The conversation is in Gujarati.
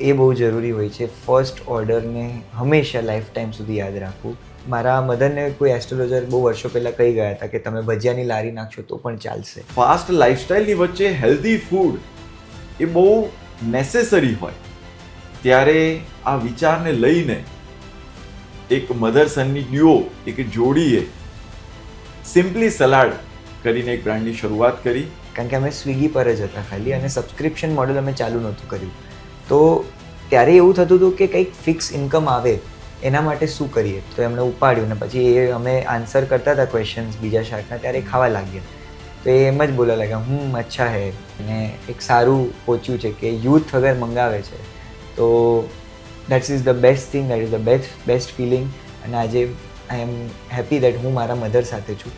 એ બહુ જરૂરી હોય છે. ફર્સ્ટ ઓર્ડરને હંમેશા લાઈફ ટાઈમ સુધી યાદ રાખવું. મારા મધરને કોઈ એસ્ટ્રોલોજર બહુ વર્ષો પહેલાં કહી ગયા હતા કે તમે ભજીયાની લારી નાખશો તો પણ ચાલશે. ફાસ્ટ લાઈફસ્ટાઈલની વચ્ચે હેલ્ધી ફૂડ એ બહુ નેસેસરી હોય ત્યારે આ વિચારને લઈને એક મધર સનની ડ્યુઓ એક જોડીએ સિમ્પલી સલાડ કરીને એક બ્રાન્ડની શરૂઆત કરી. કારણ કે અમે સ્વિગી પર જ હતા ખાલી અને સબસ્ક્રિપ્શન મોડલ અમે ચાલુ નહોતું કર્યું. તો ત્યારે એવું થતું હતું કે કંઈક ફિક્સ ઇન્કમ આવે એના માટે શું કરીએ. તો એમણે ઉપાડ્યું ને પછી એ અમે આન્સર કરતા હતા ક્વેશ્ચન્સ બીજા શાકના ત્યારે ખાવા લાગ્યા. તો એ એમ જ બોલવા લાગ્યા અચ્છા હે. અને એક સારું પહોંચ્યું છે કે યુથ અગર મંગાવે છે તો that's is the best thing, that is the best feeling. અને આજે આઈ એમ હેપી દેટ હું મારા મધર સાથે છું.